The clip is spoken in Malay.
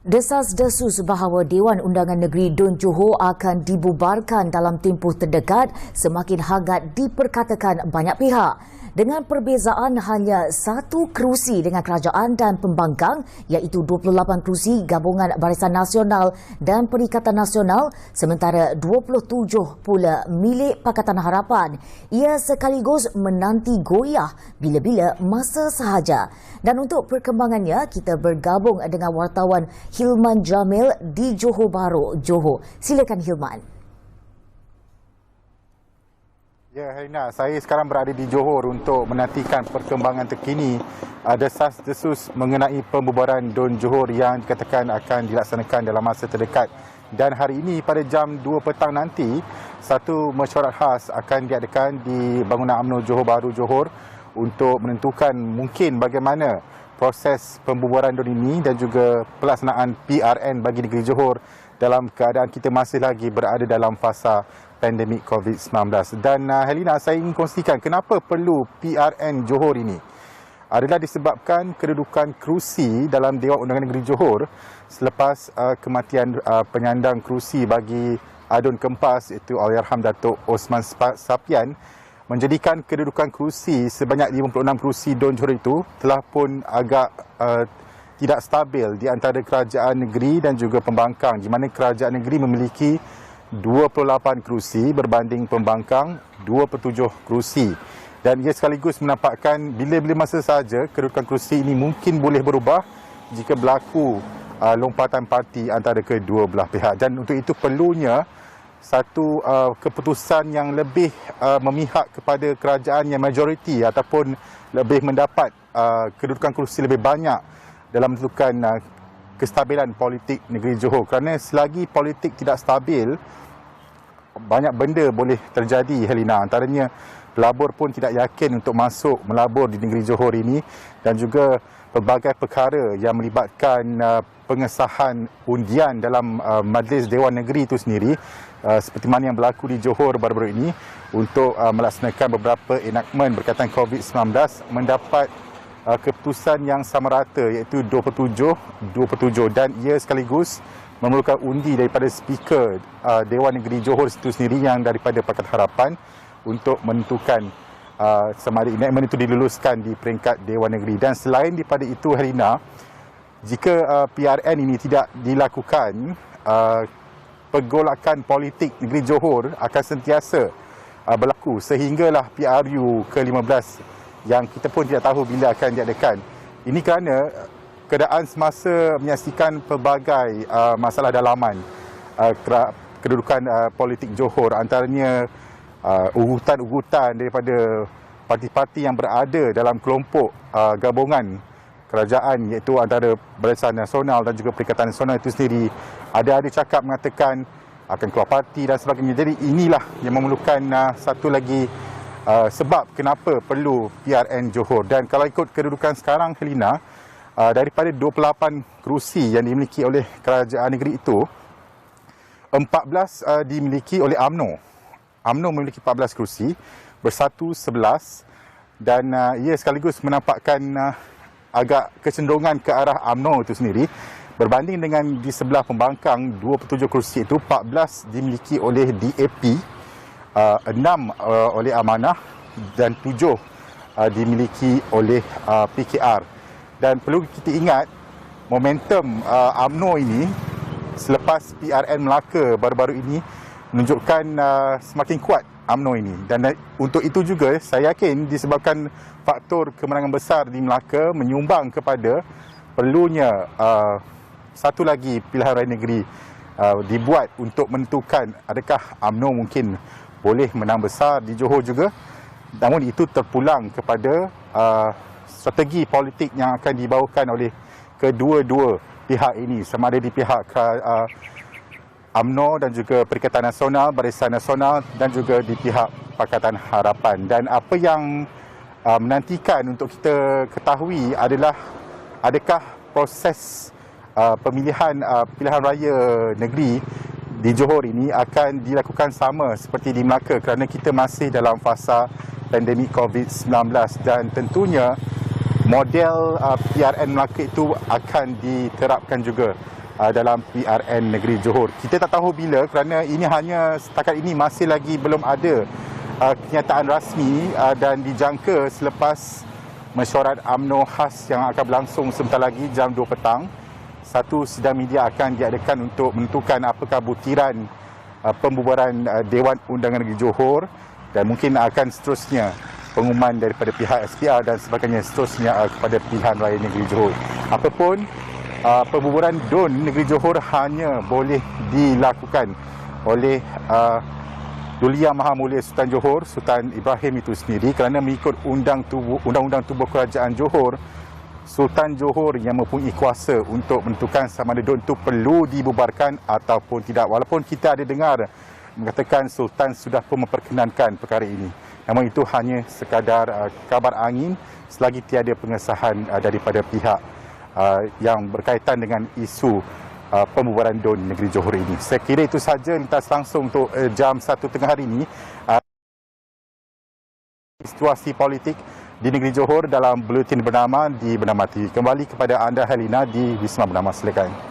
Desas-desus bahawa Dewan Undangan Negeri Dun Johor akan dibubarkan dalam tempoh terdekat semakin hangat diperkatakan banyak pihak. Dengan perbezaan hanya satu kerusi dengan kerajaan dan pembangkang iaitu 28 kerusi gabungan Barisan Nasional dan Perikatan Nasional sementara 27 pula milik Pakatan Harapan. Ia sekaligus menanti goyah bila-bila masa sahaja. Dan untuk perkembangannya kita bergabung dengan wartawan Hilman Jamil di Johor Bahru, Johor. Silakan Hilman. Ya, Helena, saya sekarang berada di Johor untuk menantikan perkembangan terkini desas-desus mengenai pembubaran Dun Johor yang dikatakan akan dilaksanakan dalam masa terdekat. Dan hari ini pada jam 2 petang nanti, satu mesyuarat khas akan diadakan di bangunan UMNO Johor Bahru, Johor untuk menentukan mungkin bagaimana proses pembubaran Dun ini dan juga pelaksanaan PRN bagi negeri Johor dalam keadaan kita masih lagi berada dalam fasa pandemik COVID-19. Dan Helena, saya ingin kongsikan kenapa perlu PRN Johor ini. Adalah disebabkan kedudukan kerusi dalam Dewan Undangan Negeri Johor selepas kematian penyandang kerusi bagi Adun Kempas iaitu Allahyarham Datuk Osman Sapian menjadikan kedudukan kerusi sebanyak 56 kerusi Dun Johor itu telah pun agak tidak stabil di antara kerajaan negeri dan juga pembangkang, di mana kerajaan negeri memiliki 28 kerusi berbanding pembangkang 27 kerusi. Dan ia sekaligus menampakkan bila-bila masa sahaja kedudukan kerusi ini mungkin boleh berubah jika berlaku lompatan parti antara kedua belah pihak. Dan untuk itu perlunya satu keputusan yang lebih memihak kepada kerajaan yang majoriti ataupun lebih mendapat kedudukan kerusi lebih banyak dalam menentukan kestabilan politik negeri Johor. Kerana selagi politik tidak stabil, banyak benda boleh terjadi, Helena. Antaranya pelabur pun tidak yakin untuk masuk melabur di negeri Johor ini dan juga pelbagai perkara yang melibatkan pengesahan undian dalam Majlis Dewan Negeri itu sendiri seperti mana yang berlaku di Johor baru-baru ini untuk melaksanakan beberapa enactment berkaitan COVID-19 mendapat keputusan yang sama rata iaitu 27 dan ia sekaligus memerlukan undi daripada speaker Dewan Negeri Johor itu sendiri yang daripada Pakatan Harapan untuk menentukan sama ada enactment itu diluluskan di peringkat Dewan Negeri. Dan selain daripada itu, Helena, jika PRN ini tidak dilakukan, pergolakan politik negeri Johor akan sentiasa berlaku sehinggalah PRU ke-15 yang kita pun tidak tahu bila akan diadakan. Ini kerana keadaan semasa menyaksikan pelbagai masalah dalaman kedudukan politik Johor, antaranya ugutan-ugutan daripada parti-parti yang berada dalam kelompok gabungan kerajaan iaitu antara Barisan Nasional dan juga Perikatan Nasional itu sendiri. Ada cakap mengatakan akan keluar parti dan sebagainya. Jadi inilah yang memerlukan satu lagi sebab kenapa perlu PRN Johor. Dan kalau ikut kedudukan sekarang, Helena, daripada 28 kerusi yang dimiliki oleh kerajaan negeri itu, 14 dimiliki oleh UMNO. UMNO memiliki 14 kerusi, bersatu 11 dan ia sekaligus menampakkan agak kecenderungan ke arah UMNO itu sendiri berbanding dengan di sebelah pembangkang 27 kerusi itu 14 dimiliki oleh DAP, 6 oleh Amanah dan 7 dimiliki oleh PKR. Dan perlu kita ingat momentum UMNO ini selepas PRN Melaka baru-baru ini menunjukkan semakin kuat UMNO ini. Dan untuk itu juga saya yakin disebabkan faktor kemenangan besar di Melaka menyumbang kepada perlunya satu lagi pilihan raya negeri dibuat untuk menentukan adakah UMNO mungkin boleh menang besar di Johor juga. Namun itu terpulang kepada strategi politik yang akan dibawakan oleh kedua-dua pihak ini, sama ada di pihak UMNO dan juga Perikatan Nasional, Barisan Nasional dan juga di pihak Pakatan Harapan. Dan apa yang menantikan untuk kita ketahui adalah adakah proses pemilihan pilihan raya negeri di Johor ini akan dilakukan sama seperti di Melaka kerana kita masih dalam fasa pandemik COVID-19 dan tentunya model PRN Melaka itu akan diterapkan juga dalam PRN Negeri Johor. Kita tak tahu bila kerana ini hanya setakat ini masih lagi belum ada kenyataan rasmi dan dijangka selepas mesyuarat UMNO khas yang akan berlangsung sebentar lagi jam 2 petang. Satu sidang media akan diadakan untuk menentukan apakah butiran pembubaran Dewan Undangan Negeri Johor dan mungkin akan seterusnya pengumuman daripada pihak SPR dan sebagainya seterusnya kepada pilihan raya Negeri Johor. Apapun, pembubaran DUN Negeri Johor hanya boleh dilakukan oleh Duli Yang Maha Mulia Sultan Johor, Sultan Ibrahim itu sendiri kerana mengikut Undang-Undang Tubuh Kerajaan Johor, Sultan Johor yang mempunyai kuasa untuk menentukan sama ada DUN itu perlu dibubarkan ataupun tidak. Walaupun kita ada dengar mengatakan Sultan sudah pun memperkenankan perkara ini. Namun itu hanya sekadar kabar angin selagi tiada pengesahan daripada pihak yang berkaitan dengan isu pembubaran DUN Negeri Johor ini. Saya kira itu sahaja lintas langsung untuk jam 1 tengah hari ini. Situasi politik di Negeri Johor dalam buletin bernama di Bernama TV. Kembali kepada anda Helena di Wisma Bernama. Silakan.